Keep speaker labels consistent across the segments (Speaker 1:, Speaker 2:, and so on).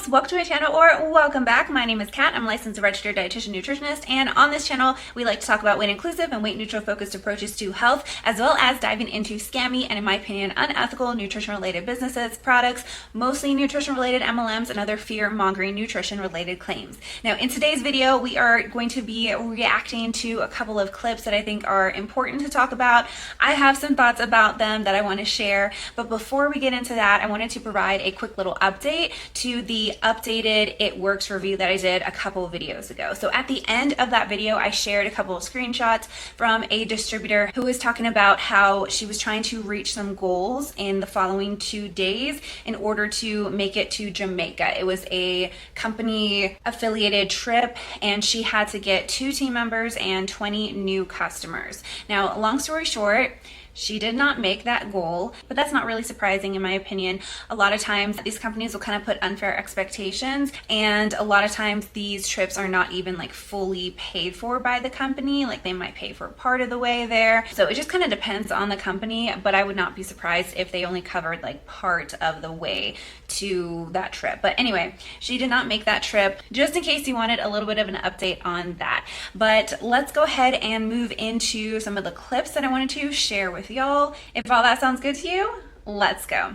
Speaker 1: folks, welcome to my channel or welcome back. My name is Kat. I'm a licensed and registered dietitian nutritionist, and on this channel we like to talk about weight inclusive and weight neutral focused approaches to health, as well as diving into scammy and, in my opinion, unethical nutrition related businesses, products, mostly nutrition related MLMs, and other fear mongering nutrition related claims. Now in today's video we are going to be reacting to a couple of clips that I think are important to talk about. I have some thoughts about them that I want to share, but before we get into that, I wanted to provide a quick little update to the updated It Works review that I did a couple of videos ago. So at the end of that video, I shared a couple of screenshots from a distributor who was talking about how she was trying to reach some goals in the following 2 days in order to make it to Jamaica. It was a company affiliated trip, and she had to get 2 team members and 20 new customers. Now, long story short, she did not make that goal, but that's not really surprising in my opinion. A lot of times these companies will kind of put unfair expectations, and a lot of times these trips are not even like fully paid for by the company. Like they might pay for part of the way there. So it just kind of depends on the company, but I would not be surprised if they only covered like part of the way to that trip. But anyway, she did not make that trip, just in case you wanted a little bit of an update on that. But let's go ahead and move into some of the clips that I wanted to share with y'all. If all that sounds good to you, let's go.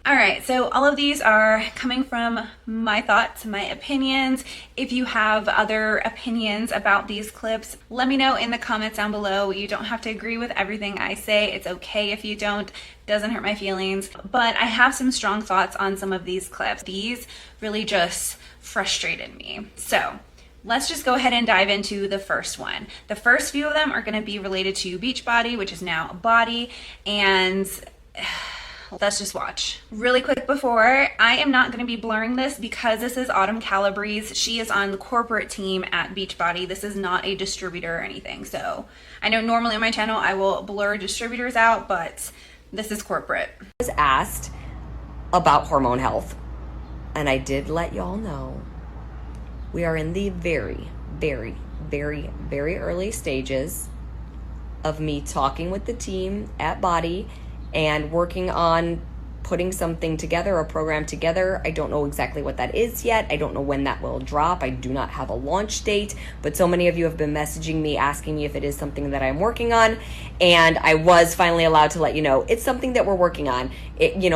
Speaker 1: All right, so all of these are coming from my thoughts, my opinions. If you have other opinions about these clips, let me know in the comments down below. You don't have to agree with everything I say. It's okay if you don't. Doesn't hurt my feelings. But I have some strong thoughts on some of these clips. These really just frustrated me. So let's just go ahead and dive into the first one. The first few of them are going to be related to Beachbody, which is now Body, and let's just watch. Really quick before, I am not going to be blurring this because this is Autumn Calabrese. She is on the corporate team at Beachbody. This is not a distributor or anything. So I know normally on my channel I will blur distributors out, but this is corporate.
Speaker 2: I was asked about hormone health, and I did let y'all know we are in the very, very, very, very early stages of me talking with the team at Body and working on putting something together, a program together. I don't know exactly what that is yet. I don't know when that will drop. I do not have a launch date, but so many of you have been messaging me asking me if it is something that I'm working on, and I was finally allowed to let you know it's something that we're working on.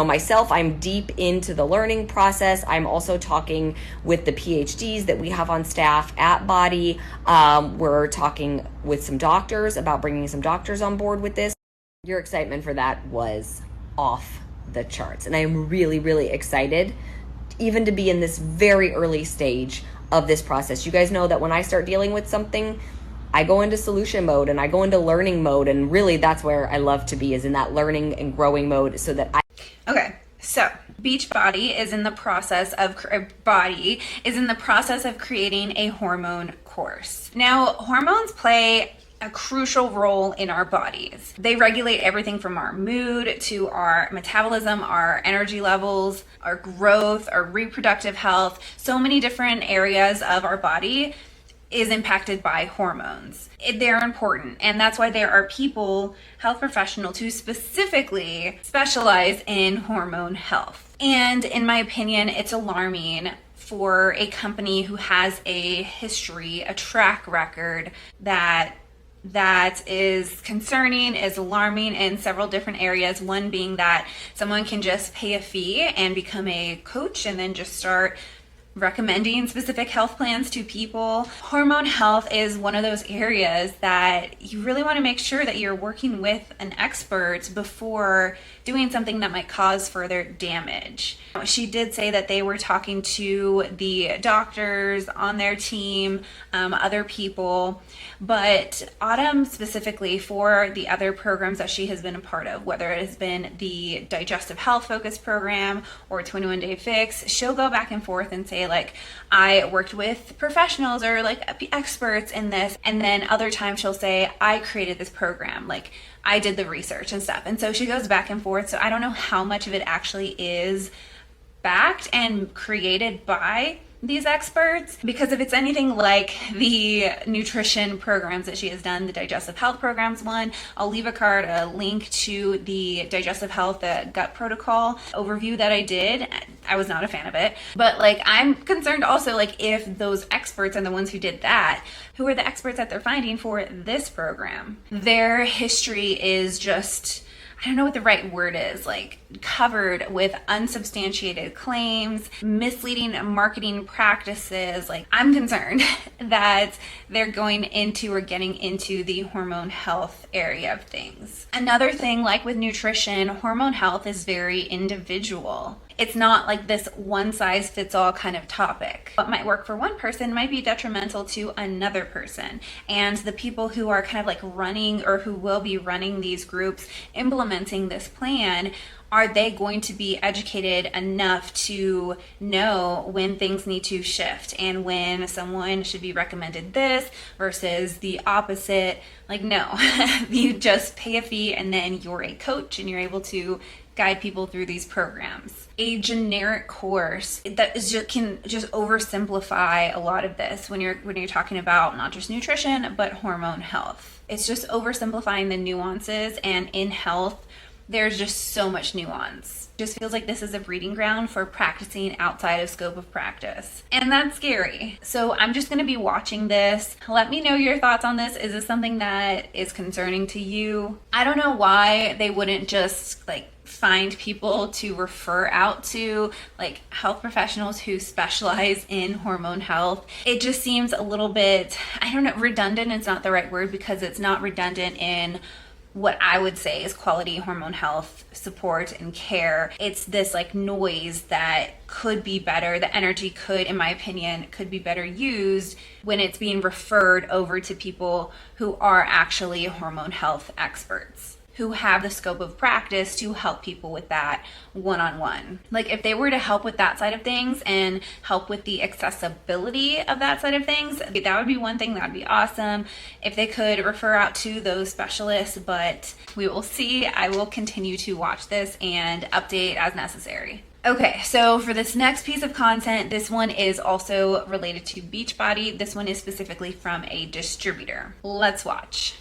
Speaker 2: Myself, I'm deep into the learning process. I'm also talking with the PhDs that we have on staff at Body. We're talking with some doctors about bringing some doctors on board with this. Your excitement for that was off the charts, and I am really, really excited even to be in this very early stage of this process. You guys know that when I start dealing with something, I go into solution mode and I go into learning mode, and really that's where I love to be, is in that learning and growing mode, so that
Speaker 1: Okay, so Beachbody is in the process of creating a hormone course. Now, hormones play a crucial role in our bodies. They regulate everything from our mood to our metabolism, our energy levels, our growth, our reproductive health. So many different areas of our body is impacted by hormones. They're important, and that's why there are people, health professionals, who specifically specialize in hormone health. And in my opinion, it's alarming for a company who has a history, a track record that is concerning, is alarming in several different areas. One being that someone can just pay a fee and become a coach and then just start recommending specific health plans to people. Hormone health is one of those areas that you really want to make sure that you're working with an expert before doing something that might cause further damage. She did say that they were talking to the doctors on their team, other people, but Autumn specifically, for the other programs that she has been a part of, whether it has been the digestive health focus program or 21 Day Fix, she'll go back and forth and say like, I worked with professionals or like experts in this, and then other times she'll say, I created this program, like I did the research and stuff. And so she goes back and forth. So I don't know how much of it actually is backed and created by these experts, because if it's anything like the nutrition programs that she has done, the digestive health programs one, I'll leave a link to the digestive health, the gut protocol overview that I did. I was not a fan of it, but like I'm concerned also, like if those experts and the ones who did that, who are the experts that they're finding for this program, their history is just, I don't know what the right word is, like covered with unsubstantiated claims, misleading marketing practices. Like I'm concerned that they're going into or getting into the hormone health area of things. Another thing, like with nutrition, hormone health is very individual. It's not like this one size fits all kind of topic. What might work for one person might be detrimental to another person. And the people who are kind of like running, or who will be running these groups, implementing this plan, are they going to be educated enough to know when things need to shift and when someone should be recommended this versus the opposite? Like, no, you just pay a fee and then you're a coach and you're able to guide people through these programs. A generic course that is can just oversimplify a lot of this when you're talking about not just nutrition but hormone health. It's just oversimplifying the nuances, and in health there's just so much nuance. It just feels like this is a breeding ground for practicing outside of scope of practice. And that's scary. So I'm just gonna be watching this. Let me know your thoughts on this. Is this something that is concerning to you? I don't know why they wouldn't just like find people to refer out to, like health professionals who specialize in hormone health. It just seems a little bit, I don't know, redundant is not the right word, because it's not redundant in what I would say is quality hormone health support and care. It's this like noise that could be better. The energy could, in my opinion, could be better used when it's being referred over to people who are actually hormone health experts, who have the scope of practice to help people with that one-on-one. Like if they were to help with that side of things and help with the accessibility of that side of things, that would be one thing. That would be awesome if they could refer out to those specialists, but we will see. I will continue to watch this and update as necessary. Okay, so for this next piece of content, this one is also related to Beachbody. This one is specifically from a distributor. Let's watch.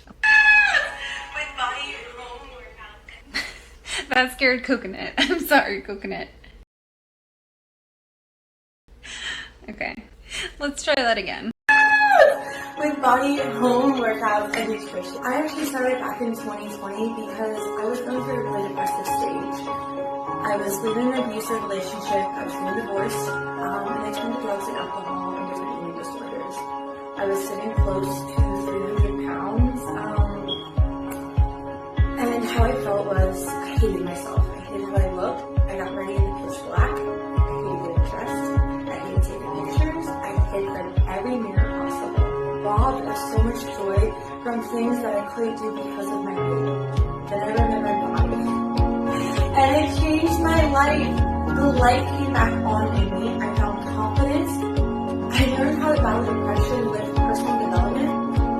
Speaker 1: That scared Coconut. I'm sorry, Coconut. Okay, let's try that again.
Speaker 3: With body and home workouts and nutrition. I actually started back in 2020 because I was going through a really depressive stage. I was living in an abusive relationship. I was getting divorced, and I turned to drugs and alcohol and different eating disorders. I was sitting close to 300 pounds, and how I felt was I hated myself. I hated how I looked. I got ready in the pitch black. I hated getting dressed. I hated taking pictures. I hid from every mirror possible. Robbed of so much joy from things that I couldn't do because of my weight. Then I remembered body. And it changed my life. The light came back on in me. I found confidence. I learned how to battle depression with personal development.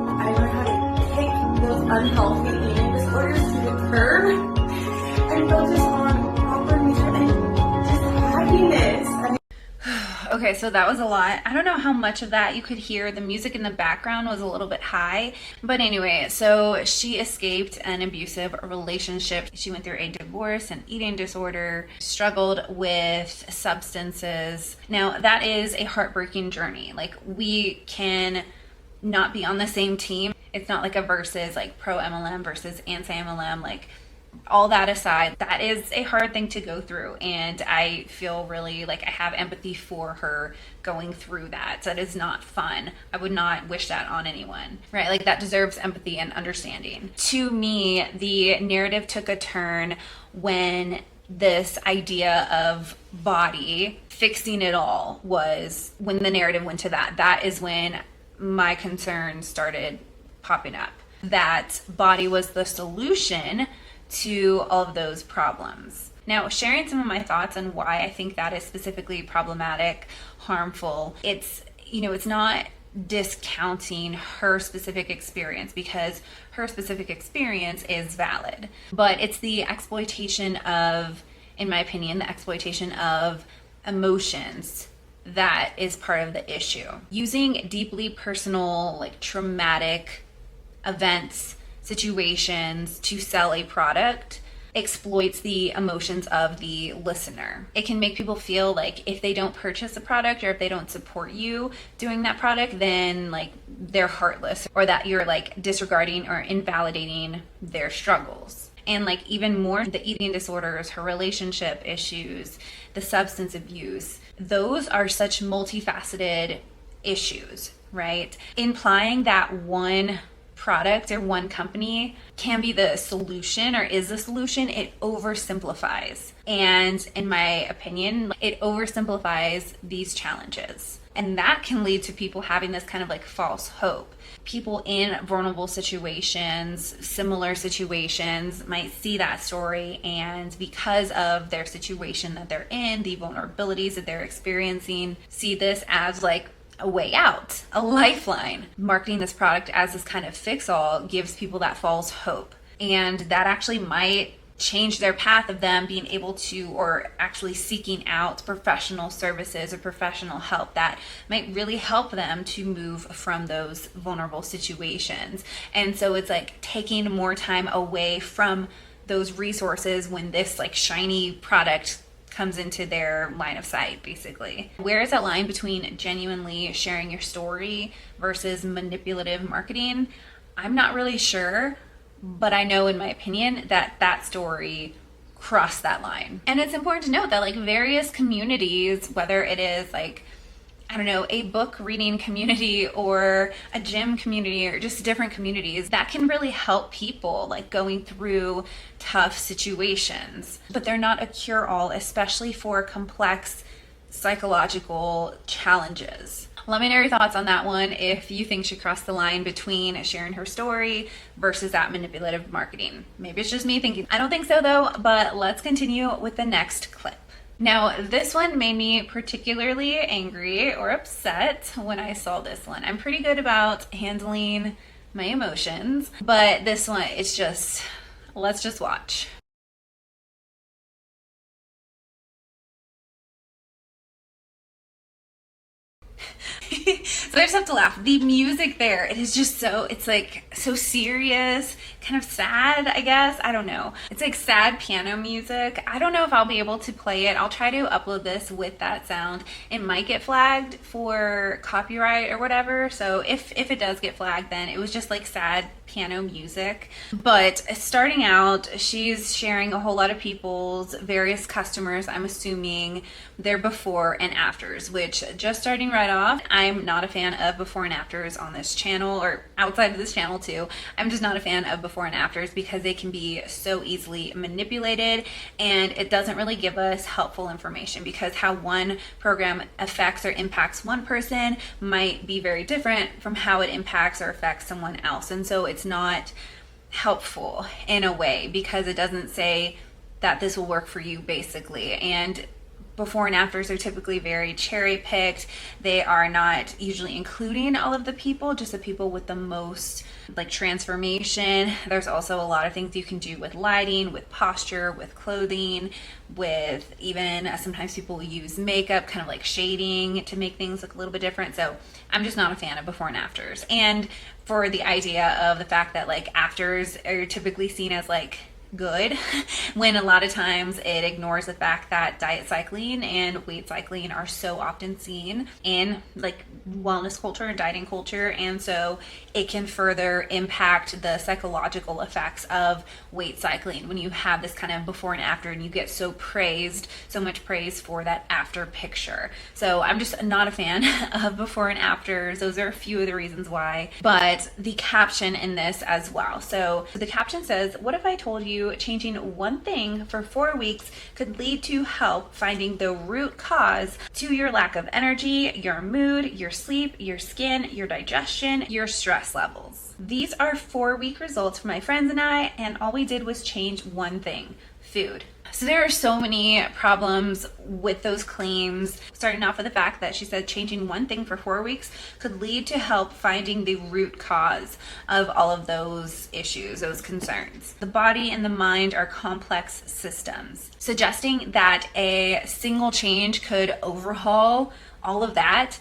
Speaker 3: I learned how to kick those unhealthy eating disorders to the curb and focus on proper nutrition and just happiness.
Speaker 1: Okay, so that was a lot. I don't know how much of that you could hear. The music in the background was a little bit high. But anyway, so she escaped an abusive relationship. She went through a divorce, an eating disorder, struggled with substances. Now, that is a heartbreaking journey. Like, we can not be on the same team. It's not like a versus, like pro MLM versus anti MLM. Like, all that aside, that is a hard thing to go through, and I feel really like I have empathy for her going through that. That is not fun. I would not wish that on anyone, right? Like, that deserves empathy and understanding. To me, the narrative took a turn when this idea of body fixing it all was when the narrative went to that. That is when my concerns started popping up, that body was the solution to all of those problems. Now, sharing some of my thoughts on why I think that is specifically problematic, harmful, it's not discounting her specific experience, because her specific experience is valid, but it's the exploitation of, in my opinion, the exploitation of emotions that is part of the issue. Using deeply personal, like traumatic events, situations to sell a product exploits the emotions of the listener. It can make people feel like if they don't purchase a product or if they don't support you doing that product, then like they're heartless, or that you're like disregarding or invalidating their struggles. And like even more, the eating disorders, her relationship issues, the substance abuse, those are such multifaceted issues, right? Implying that one product or one company can be the solution or is the solution, it oversimplifies. And in my opinion, it oversimplifies these challenges. And that can lead to people having this kind of like false hope. People in vulnerable situations, similar situations, might see that story, and because of their situation that they're in, the vulnerabilities that they're experiencing, see this as like a way out, a lifeline. Marketing this product as this kind of fix-all gives people that false hope. And that actually might change their path of them being able to, or actually seeking out professional services or professional help that might really help them to move from those vulnerable situations. And so it's like taking more time away from those resources when this like shiny product comes into their line of sight, basically. Where is that line between genuinely sharing your story versus manipulative marketing? I'm not really sure, but I know in my opinion that that story crossed that line. And it's important to note that like various communities, whether it is like, I don't know, a book reading community or a gym community or just different communities, that can really help people like going through tough situations. But they're not a cure-all, especially for complex psychological challenges. Let me know your thoughts on that one, if you think she crossed the line between sharing her story versus that manipulative marketing. Maybe it's just me thinking. I don't think so though, but let's continue with the next clip. Now, this one made me particularly angry or upset when I saw this one. I'm pretty good about handling my emotions, but this one, it's just, let's just watch. So I just have to laugh. The music there, it is just so, it's like so serious, kind of sad, I guess. I don't know. It's like sad piano music. I don't know if I'll be able to play it. I'll try to upload this with that sound. It might get flagged for copyright or whatever. So if it does get flagged, then it was just like sad piano music. But starting out, she's sharing a whole lot of people's various customers, I'm assuming, their before and afters, which just starting right off, I'm not a fan of before and afters on this channel, or outside of this channel too. I'm just not a fan of before and afters because they can be so easily manipulated, and it doesn't really give us helpful information, because how one program affects or impacts one person might be very different from how it impacts or affects someone else. And so it's not helpful in a way, because it doesn't say that this will work for you, basically. And before and afters are typically very cherry picked. They are not usually including all of the people, just the people with the most like transformation. There's also a lot of things you can do with lighting, with posture, with clothing, with even sometimes people use makeup, kind of like shading to make things look a little bit different. So I'm just not a fan of before and afters. And for the idea of the fact that like afters are typically seen as like good, when a lot of times it ignores the fact that diet cycling and weight cycling are so often seen in like wellness culture and dieting culture. And so it can further impact the psychological effects of weight cycling when you have this kind of before and after, and you get so praised, so much praise for that after picture. So I'm just not a fan of before and afters. Those are a few of the reasons why. But the caption in this as well. So the caption says, "What if I told you changing one thing for 4 weeks could lead to help finding the root cause to your lack of energy, your mood, your sleep, your skin, your digestion, your stress levels?" These are 4-week results for my friends and I, and all we did was change one thing: food. So there are so many problems with those claims, starting off with the fact that she said changing one thing for 4 weeks could lead to help finding the root cause of all of those issues, those concerns. The body and the mind are complex systems. Suggesting that a single change could overhaul all of that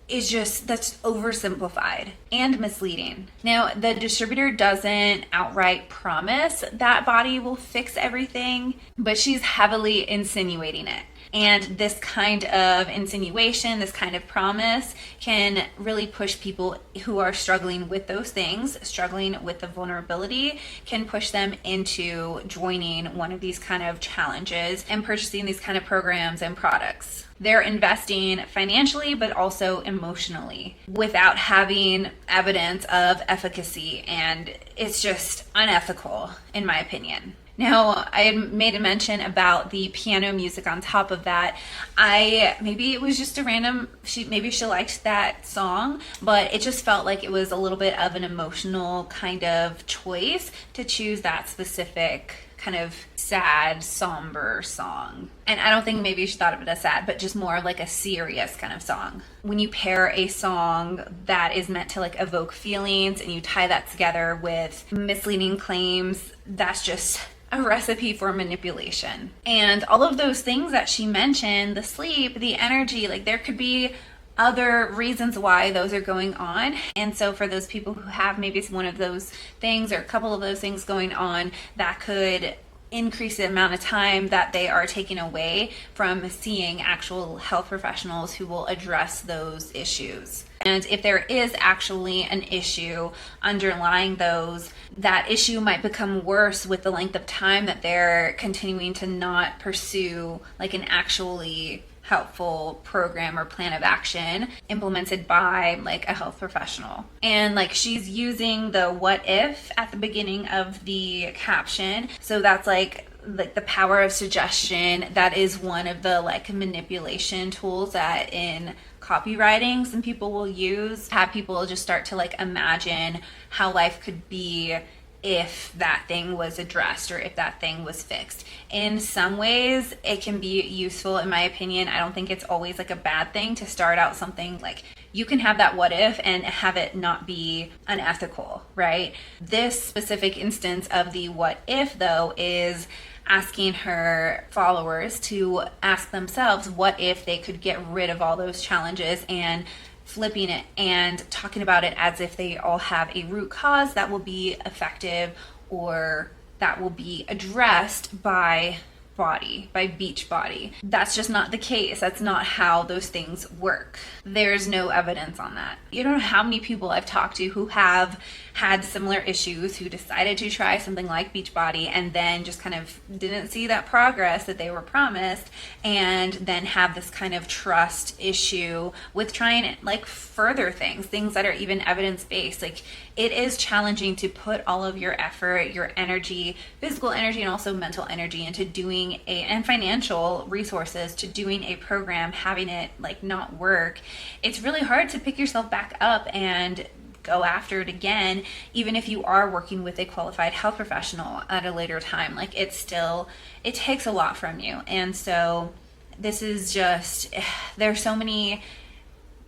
Speaker 1: is just, that's oversimplified and misleading. Now, the distributor doesn't outright promise that body will fix everything, but she's heavily insinuating it. And this kind of insinuation, this kind of promise can really push people who are struggling with those things, struggling with the vulnerability, can push them into joining one of these kind of challenges and purchasing these kind of programs and products. They're investing financially, but also emotionally without having evidence of efficacy. And it's just unethical, in my opinion. Now, I had made a mention about the piano music on top of that. Maybe it was just a random, maybe she liked that song, but it just felt like it was a little bit of an emotional kind of choice to choose that specific kind of sad, somber song. And I don't think maybe she thought of it as sad, but just more like a serious kind of song. When you pair a song that is meant to like evoke feelings and you tie that together with misleading claims, that's just a recipe for manipulation. And all of those things that she mentioned, the sleep, the energy, like there could be other reasons why those are going on. And so for those people who have maybe one of those things or a couple of those things going on, that could increase the amount of time that they are taking away from seeing actual health professionals who will address those issues. And if there is actually an issue underlying those, that issue might become worse with the length of time that they're continuing to not pursue like an actually helpful program or plan of action implemented by like a health professional. And like she's using the what if at the beginning of the caption. So that's like the power of suggestion. That is one of the like manipulation tools that in copywriting some people will use, have people just start to like imagine how life could be if that thing was addressed or if that thing was fixed. In some ways, it can be useful, in my opinion. I don't think it's always like a bad thing to start out something like you can have that what if and have it not be unethical, right? This specific instance of the what if, though, is asking her followers to ask themselves what if they could get rid of all those challenges, and flipping it and talking about it as if they all have a root cause that will be effective or that will be addressed by Beachbody. That's just not the case. That's not how those things work. There's no evidence on that. You don't know how many people I've talked to who have had similar issues, who decided to try something like Beachbody and then just kind of didn't see that progress that they were promised, and then have this kind of trust issue with trying like further things that are even evidence-based. Like it is challenging to put all of your effort, your energy, physical energy, and also mental energy into doing and financial resources to doing a program, having it like not work. It's really hard to pick yourself back up and go after it again, even if you are working with a qualified health professional at a later time. Like it takes a lot from you. And so this is just, there's so many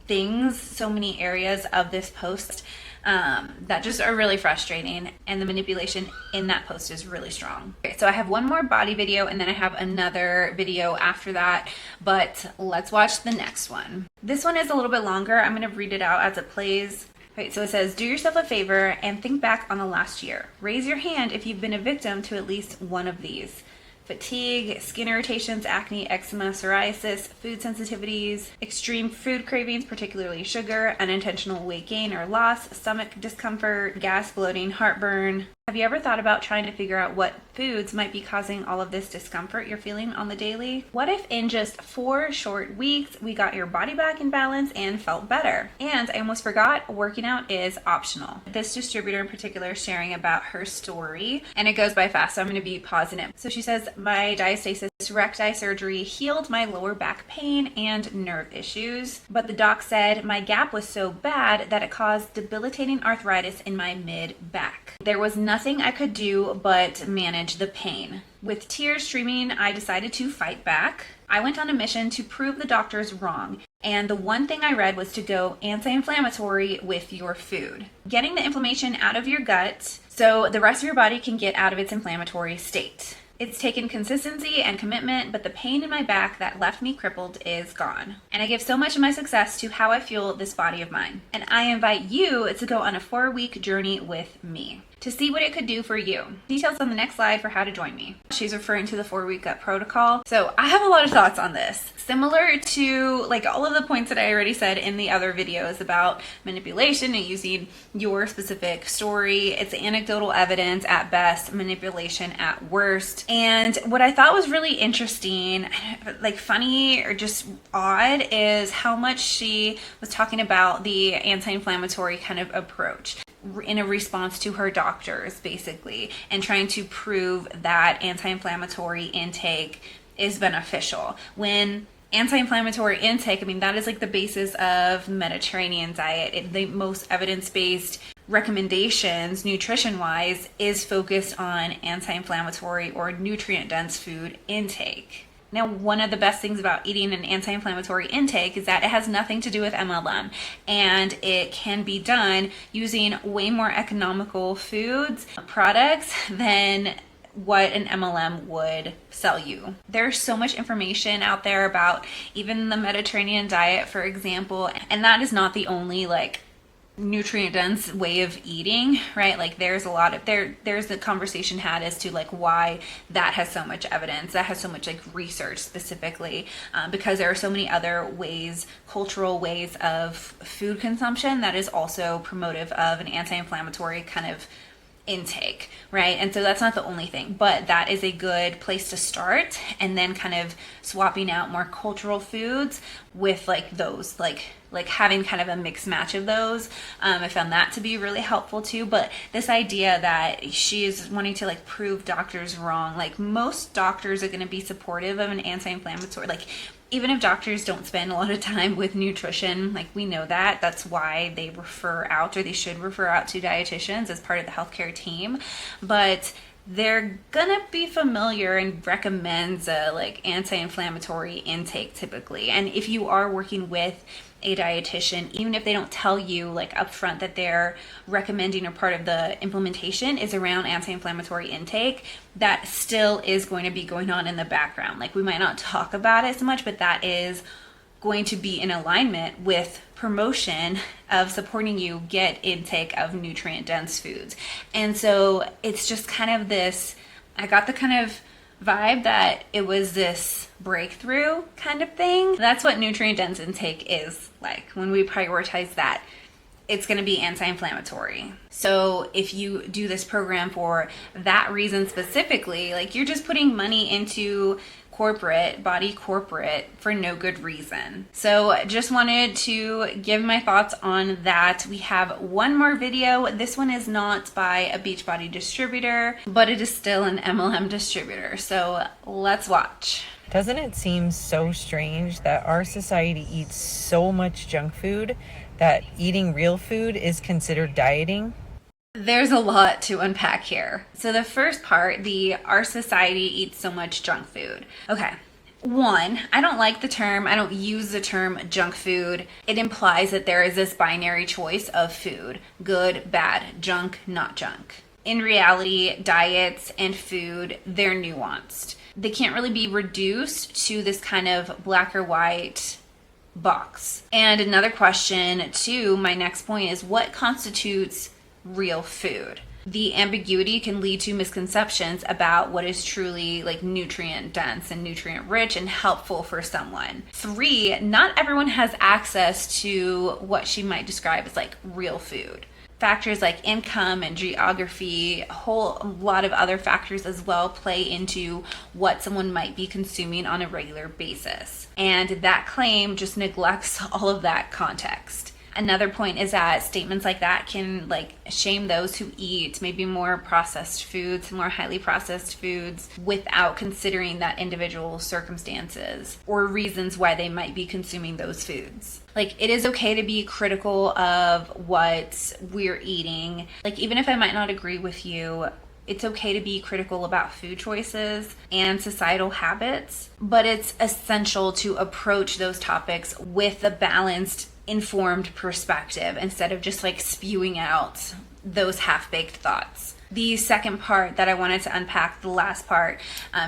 Speaker 1: things, so many areas of this post that just are really frustrating, and the manipulation in that post is really strong. Okay, so I have one more body video and then I have another video after that, but let's watch the next one. This one is a little bit longer. I'm going to read it out as it plays. Okay, so it says, do yourself a favor and think back on the last year. Raise your hand if you've been a victim to at least one of these: fatigue, skin irritations, acne, eczema, psoriasis, food sensitivities, extreme food cravings, particularly sugar, unintentional weight gain or loss, stomach discomfort, gas, bloating, heartburn. Have you ever thought about trying to figure out what foods might be causing all of this discomfort you're feeling on the daily? What if in just 4 short weeks, we got your body back in balance and felt better? And I almost forgot, working out is optional. This distributor in particular is sharing about her story, and it goes by fast, so I'm going to be pausing it. So she says, my diastasis Recti surgery healed my lower back pain and nerve issues, but the doc said my gap was so bad that it caused debilitating arthritis in my mid-back. There was nothing I could do but manage the pain. With tears streaming, I decided to fight back. I went on a mission to prove the doctors wrong, and the one thing I read was to go anti-inflammatory with your food. Getting the inflammation out of your gut so the rest of your body can get out of its inflammatory state. It's taken consistency and commitment, but the pain in my back that left me crippled is gone. And I give so much of my success to how I fuel this body of mine. And I invite you to go on a 4-week journey with me to see what it could do for you. Details on the next slide for how to join me. She's referring to the 4-week gut protocol. So I have a lot of thoughts on this. Similar to like all of the points that I already said in the other videos about manipulation and using your specific story. It's anecdotal evidence at best, manipulation at worst. And what I thought was really interesting, like funny or just odd, is how much she was talking about the anti-inflammatory kind of approach in a response to her doctors, basically, and trying to prove that anti-inflammatory intake is beneficial. When anti-inflammatory intake, I mean, that is like the basis of Mediterranean diet. The most evidence-based recommendations, nutrition-wise, is focused on anti-inflammatory or nutrient-dense food intake. Now, one of the best things about eating an anti-inflammatory intake is that it has nothing to do with MLM, and it can be done using way more economical foods, products than what an MLM would sell you. There's so much information out there about even the Mediterranean diet, for example, and that is not the only like nutrient dense way of eating, right? Like there's a lot of there's the conversation had as to like why that has so much evidence, that has so much like research specifically, because there are so many other ways, cultural ways of food consumption that is also promotive of an anti-inflammatory kind of intake, right? And so that's not the only thing, but that is a good place to start, and then kind of swapping out more cultural foods with like those, like having kind of a mixed match of those. I found that to be really helpful too. But this idea that she is wanting to like prove doctors wrong, like most doctors are going to be supportive of an anti-inflammatory, like even if doctors don't spend a lot of time with nutrition, like we know that, that's why they refer out, or they should refer out to dietitians as part of the healthcare team. But they're gonna be familiar and recommend like anti-inflammatory intake typically. And if you are working with a dietitian, even if they don't tell you like upfront that they're recommending or part of the implementation is around anti-inflammatory intake, that still is going to be going on in the background. Like we might not talk about it so much, but that is going to be in alignment with promotion of supporting you get intake of nutrient dense foods. And so it's just kind of this, I got the kind of vibe that it was this breakthrough kind of thing. That's what nutrient dense intake is like. When we prioritize that, it's going to be anti-inflammatory. So if you do this program for that reason specifically, like you're just putting money into body corporate for no good reason. So just wanted to give my thoughts on that. We have one more video. This one is not by a Beachbody distributor, but it is still an MLM distributor. So let's watch.
Speaker 4: Doesn't it seem so strange that our society eats so much junk food that eating real food is considered dieting?
Speaker 1: There's a lot to unpack here. So the first part, our society eats so much junk food. Okay. One, I don't like the term, I don't use the term junk food. It implies that there is this binary choice of food, good, bad, junk, not junk. In reality, diets and food, they're nuanced. They can't really be reduced to this kind of black or white box. And another question too, my next point is, what constitutes real food? The ambiguity can lead to misconceptions about what is truly like nutrient dense and nutrient rich and helpful for someone. 3, not everyone has access to what she might describe as like real food. Factors like income and geography, a whole lot of other factors as well play into what someone might be consuming on a regular basis. And that claim just neglects all of that context. Another point is that statements like that can like shame those who eat maybe more processed foods, more highly processed foods, without considering that individual circumstances or reasons why they might be consuming those foods. Like, it is okay to be critical of what we're eating. Like, even if I might not agree with you, it's okay to be critical about food choices and societal habits, but it's essential to approach those topics with a balanced, informed perspective instead of just like spewing out those half-baked thoughts. The second part that I wanted to unpack, the last part,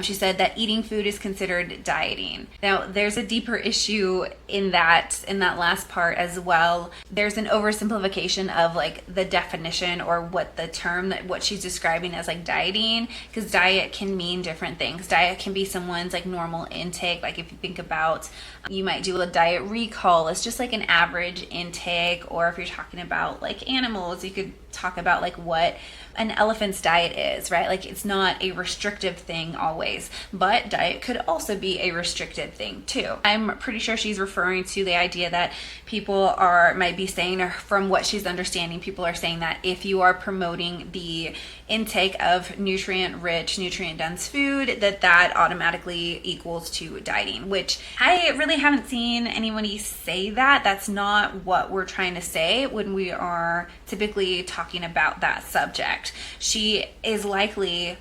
Speaker 1: she said that eating food is considered dieting. Now, there's a deeper issue in that last part as well. There's an oversimplification of like the definition or what the term that what she's describing as like dieting, because diet can mean different things. Diet can be someone's like normal intake. Like if you think about, you might do a diet recall. It's just like an average intake. Or if you're talking about like animals, you could talk about like what an elephant's diet is, right? Like it's not a restrictive thing always, but diet could also be a restricted thing too. I'm pretty sure she's referring to the idea that people might be saying, or from what she's understanding, people are saying that if you are promoting the intake of nutrient-rich, nutrient-dense food, that automatically equals to dieting, which I really haven't seen anybody say that. That's not what we're trying to say when we are typically talking about that subject. She is likely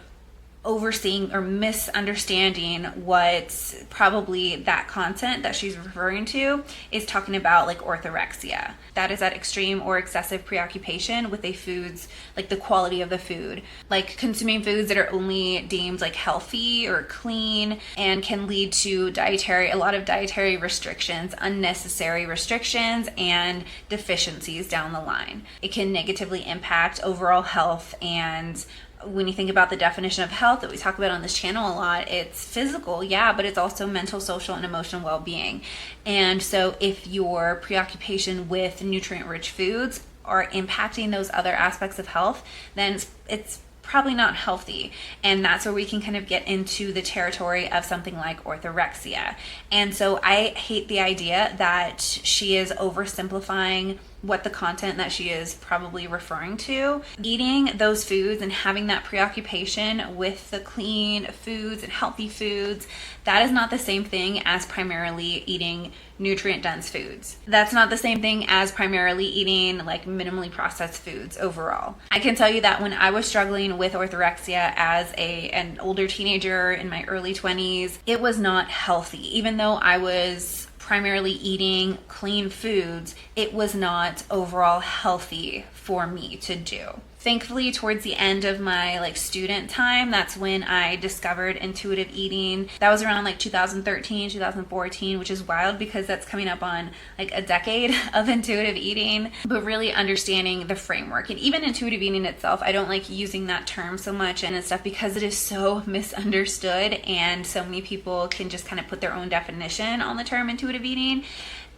Speaker 1: overseeing or misunderstanding what probably that content that she's referring to is talking about, like orthorexia. That is that extreme or excessive preoccupation with a food's, like the quality of the food, like consuming foods that are only deemed like healthy or clean, and can lead to a lot of dietary restrictions, unnecessary restrictions, and deficiencies down the line. It can negatively impact overall health. And when you think about the definition of health that we talk about on this channel a lot, it's physical, yeah, but it's also mental, social, and emotional well-being. And so if your preoccupation with nutrient-rich foods are impacting those other aspects of health, then it's probably not healthy. And that's where we can kind of get into the territory of something like orthorexia. And so I hate the idea that she is oversimplifying what the content that she is probably referring to. Eating those foods and having that preoccupation with the clean foods and healthy foods, that is not the same thing as primarily eating nutrient-dense foods. That's not the same thing as primarily eating like minimally processed foods overall. I can tell you that when I was struggling with orthorexia as an older teenager in my early 20s, it was not healthy. Even though I was primarily eating clean foods, it was not overall healthy for me to do. Thankfully, towards the end of my like student time, that's when I discovered intuitive eating. That was around like 2013, 2014, which is wild because that's coming up on like a decade of intuitive eating, but really understanding the framework. And even intuitive eating itself, I don't like using that term so much and stuff because it is so misunderstood, and so many people can just kind of put their own definition on the term intuitive eating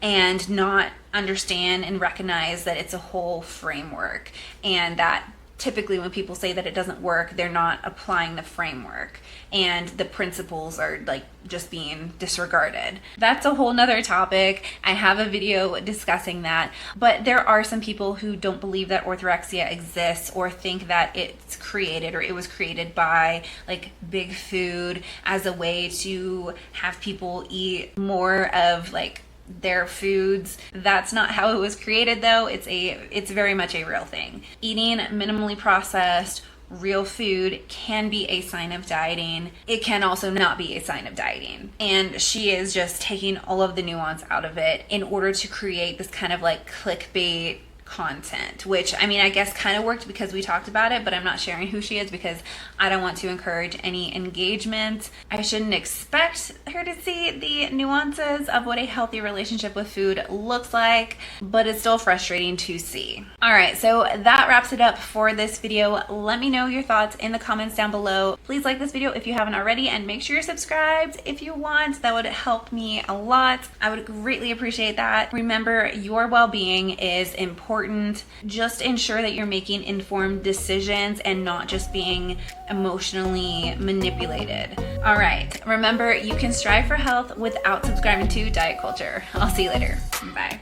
Speaker 1: and not understand and recognize that it's a whole framework, and that typically when people say that it doesn't work, they're not applying the framework and the principles are like just being disregarded. That's a whole nother topic. I have a video discussing that, but there are some people who don't believe that orthorexia exists or think that it's created or it was created by like big food as a way to have people eat more of like their foods. That's not how it was created though. It's very much a real thing. Eating minimally processed real food can be a sign of dieting. It can also not be a sign of dieting. And she is just taking all of the nuance out of it in order to create this kind of like clickbait content, which I mean I guess kind of worked because we talked about it, but I'm not sharing who she is because I don't want to encourage any engagement. I shouldn't expect her to see the nuances of what a healthy relationship with food looks like, but it's still frustrating to see. All right, so that wraps it up for this video. Let me know your thoughts in the comments down below. Please like this video if you haven't already, and make sure you're subscribed if you want. That would help me a lot. I would greatly appreciate that. Remember, your well-being is important. Just ensure that you're making informed decisions and not just being emotionally manipulated. All right, remember, you can strive for health without subscribing to diet culture. I'll see you later. Bye.